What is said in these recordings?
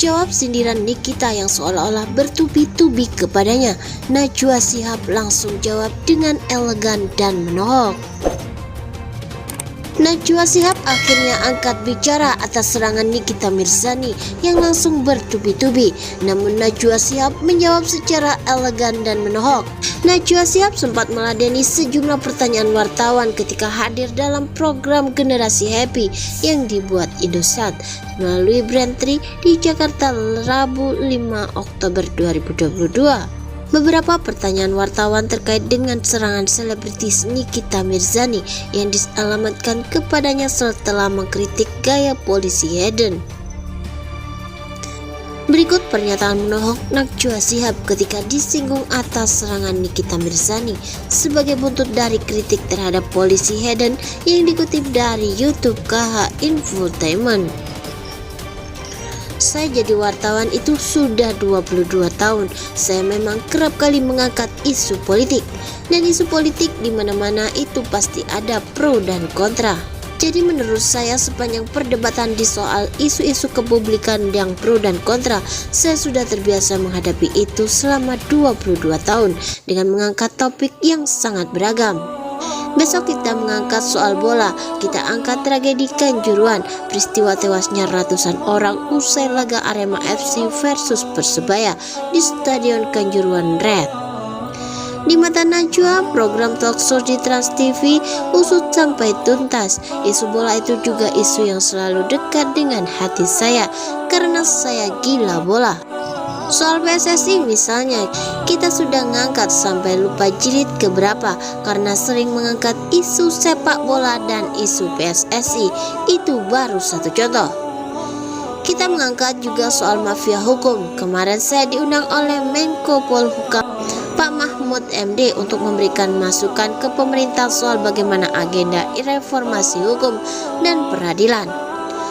Jawab sindiran Nikita yang seolah-olah bertubi-tubi kepadanya. Najwa Shihab langsung jawab dengan elegan dan menohok. Najwa Shihab akhirnya angkat bicara atas serangan Nikita Mirzani yang langsung bertubi-tubi. Namun Najwa Shihab menjawab secara elegan dan menohok. Najwa Shihab sempat meladeni sejumlah pertanyaan wartawan ketika hadir dalam program Generasi Happy yang dibuat Indosat melalui Brandtree di Jakarta Rabu 5 Oktober 2022. Beberapa pertanyaan wartawan terkait dengan serangan selebritis Nikita Mirzani yang dialamatkan kepadanya setelah mengkritik gaya polisi Hayden. Berikut pernyataan menohok Najwa Shihab ketika disinggung atas serangan Nikita Mirzani sebagai buntut dari kritik terhadap polisi Hayden yang dikutip dari YouTube KH Infotainment. Saya jadi wartawan itu sudah 22 tahun. Saya memang kerap kali mengangkat isu politik. Dan isu politik di mana-mana itu pasti ada pro dan kontra. Jadi menurut saya sepanjang perdebatan di soal isu-isu kepublikan yang pro dan kontra, saya sudah terbiasa menghadapi itu selama 22 tahun dengan mengangkat topik yang sangat beragam. Besok kita mengangkat soal bola, kita angkat tragedi Kanjuruhan, peristiwa tewasnya ratusan orang usai laga Arema FC versus Persebaya di Stadion Kanjuruhan Red. Di mata Najwa, program talkshow di Trans TV usut sampai tuntas. Isu bola itu juga isu yang selalu dekat dengan hati saya karena saya gila bola. Soal PSSI misalnya, kita sudah ngangkat sampai lupa jilid keberapa karena sering mengangkat isu sepak bola dan isu PSSI. Itu baru satu contoh. Kita mengangkat juga soal mafia hukum. Kemarin saya diundang oleh Menko Polhukam Pak Mahfud MD untuk memberikan masukan ke pemerintah soal bagaimana agenda reformasi hukum dan peradilan.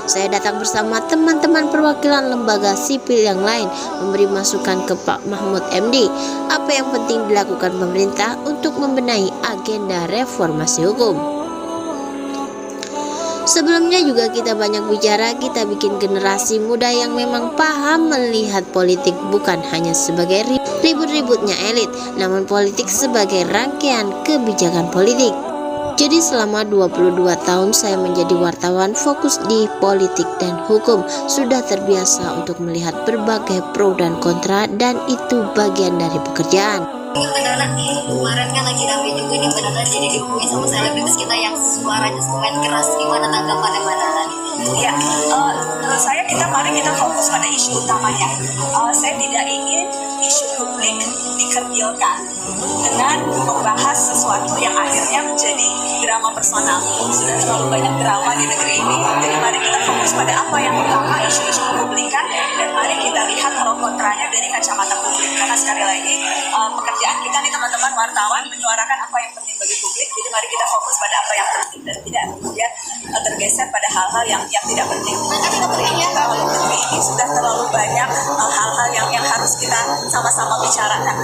Saya datang bersama teman-teman perwakilan lembaga sipil yang lain memberi masukan ke Pak Mahfud MD apa yang penting dilakukan pemerintah untuk membenahi agenda reformasi hukum. Sebelumnya juga kita banyak bicara, kita bikin generasi muda yang memang paham melihat politik bukan hanya sebagai ribut-ributnya elit, namun politik sebagai rangkaian kebijakan politik. Jadi selama 22 tahun saya menjadi wartawan fokus di politik dan hukum. Sudah terbiasa untuk melihat berbagai pro dan kontra dan itu bagian dari pekerjaan. Benar-benar kemarin kan lagi rame juga nih benar-benar jadi dihubungi sama selebritis kita yang suaranya semakin keras. Gimana tanggapannya Mbak Nana? Ya, menurut saya mari kita fokus pada isu utamanya. Saya tidak ingin isu publik dikerdilkan dengan membahas sesuatu yang akhirnya menjadi drama personal. Sudah terlalu banyak drama di negeri ini. Jadi mari kita fokus pada apa yang utama, isu-isu kepublikan, dan mari kita lihat pro kontranya dari kacamata publik. Karena sekali lagi pekerjaan kita nih teman-teman wartawan menyuarakan apa yang penting bagi publik. Jadi mari kita fokus pada apa yang penting dan tidak kemudian tergeser pada hal-hal yang tidak penting. Kalau negeri ini sudah terlalu banyak hal-hal yang harus kita sama-sama bicarakan.